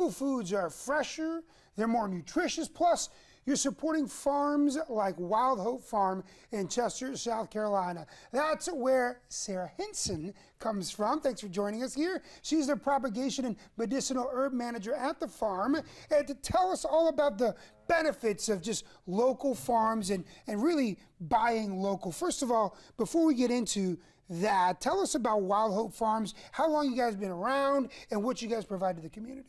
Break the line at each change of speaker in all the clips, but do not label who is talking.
local foods are fresher, they're more nutritious, plus you're supporting farms like Wild Hope Farm in Chester, South Carolina. That's where Sarah Hinson comes from. Thanks for joining us here. She's the propagation and medicinal herb manager at the farm. And to tell us all about the benefits of just local farms and really buying local. First of all, before we get into that, tell us about Wild Hope Farms, how long you guys been around, and what you guys provide to the community.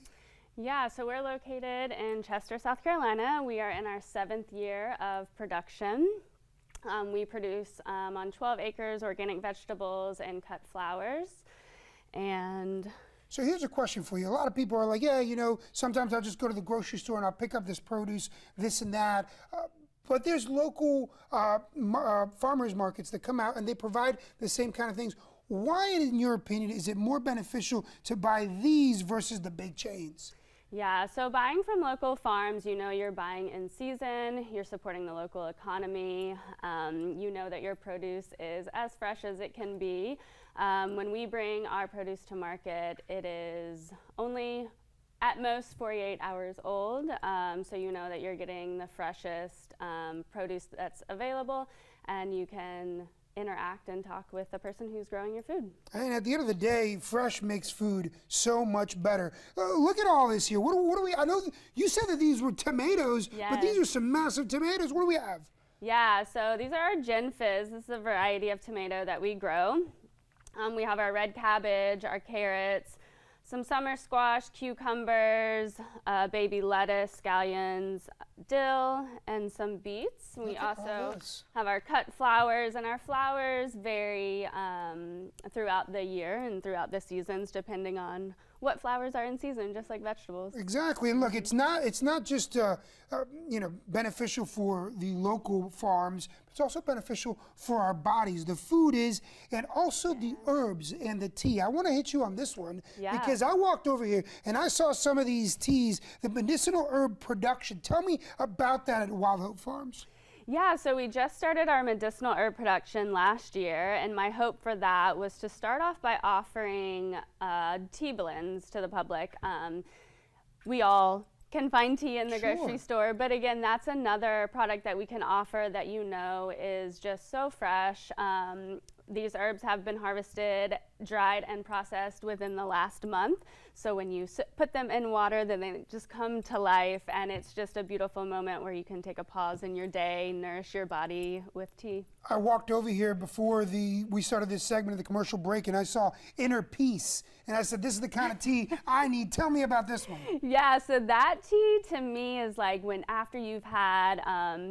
Yeah, so we're located in Chester, South Carolina. We are in our 7th year of production. We produce on 12 acres organic vegetables and cut flowers. And
so here's a question for you. A lot of people are like, yeah, you know, sometimes I'll just go to the grocery store and I'll pick up this produce, this and that. But there's local farmers markets that come out and they provide the same kind of things. Why, in your opinion, is it more beneficial to buy these versus the big chains?
Yeah, so buying from local farms, you know you're buying in season, you're supporting the local economy, you know that your produce is as fresh as it can be. When we bring our produce to market, it is only at most 48 hours old, so you know that you're getting the freshest produce that's available, and you can interact and talk with the person who's growing your food.
And at the end of the day, fresh makes food so much better. Look at all this here. What do we, I know you said that these were tomatoes,
yes,
but these are some massive tomatoes. What do we have?
Yeah, so these are our Gin Fizz. This is a variety of tomato that we grow. We have our red cabbage, our carrots, some summer squash, cucumbers, baby lettuce, scallions, dill, and some beets. We also have our cut flowers, and our flowers vary throughout the year and throughout the seasons depending on what flowers are in season, just like vegetables.
Exactly, and look, it's not just you know, beneficial for the local farms, but it's also beneficial for our bodies. The food is, and also the herbs and the tea. I want to hit you on this one because I walked over here and I saw some of these teas, the medicinal herb production. Tell me about that at Wild Hope Farms.
Yeah, so we just started our medicinal herb production last year, and my hope for that was to start off by offering tea blends to the public. We all can find tea in the grocery store, but again, that's another product that we can offer that you know is just so fresh. These herbs have been harvested, dried, and processed within the last month. So when you put them in water, then they just come to life, and it's just a beautiful moment where you can take a pause in your day, nourish your body with tea.
I walked over here before we started this segment of the commercial break, and I saw Inner Peace, and I said, this is the kind of tea I need. Tell me about this one.
Yeah, so that tea to me is like when after you've had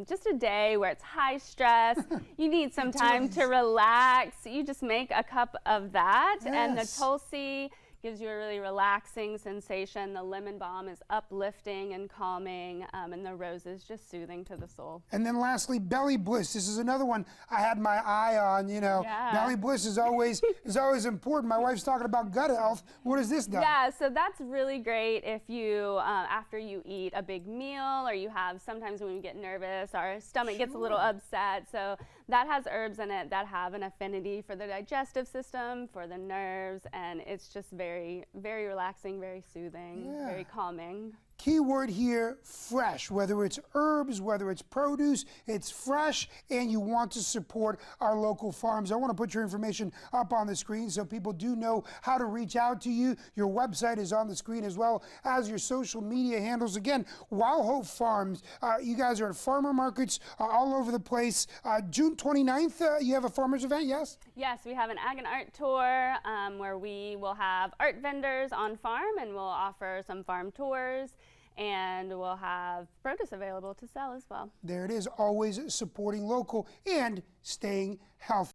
just a day where it's high stress, you need some time to relax. You just make a cup of that, and the Tulsi gives you a really relaxing sensation. The lemon balm is uplifting and calming, and the rose is just soothing to the soul.
And then lastly, Belly Bliss. This is another one I had my eye on. You know, Belly Bliss is always important. My wife's talking about gut health. What is this done?
Yeah, so that's really great if you, after you eat a big meal, or you have, sometimes when we get nervous, our stomach gets a little upset. So that has herbs in it that have an affinity for the digestive system, for the nerves, and it's just very, very relaxing, very soothing, very calming.
Key word here, fresh. Whether it's herbs, whether it's produce, it's fresh, and you want to support our local farms. I want to put your information up on the screen so people do know how to reach out to you. Your website is on the screen as well as your social media handles. Again, Wild Hope Farms. You guys are at farmer markets all over the place. June 29th, you have a farmers event, yes?
Yes, we have an ag and art tour where we will have art vendors on farm, and we'll offer some farm tours, and we'll have produce available to sell as well.
There it is, always supporting local and staying healthy.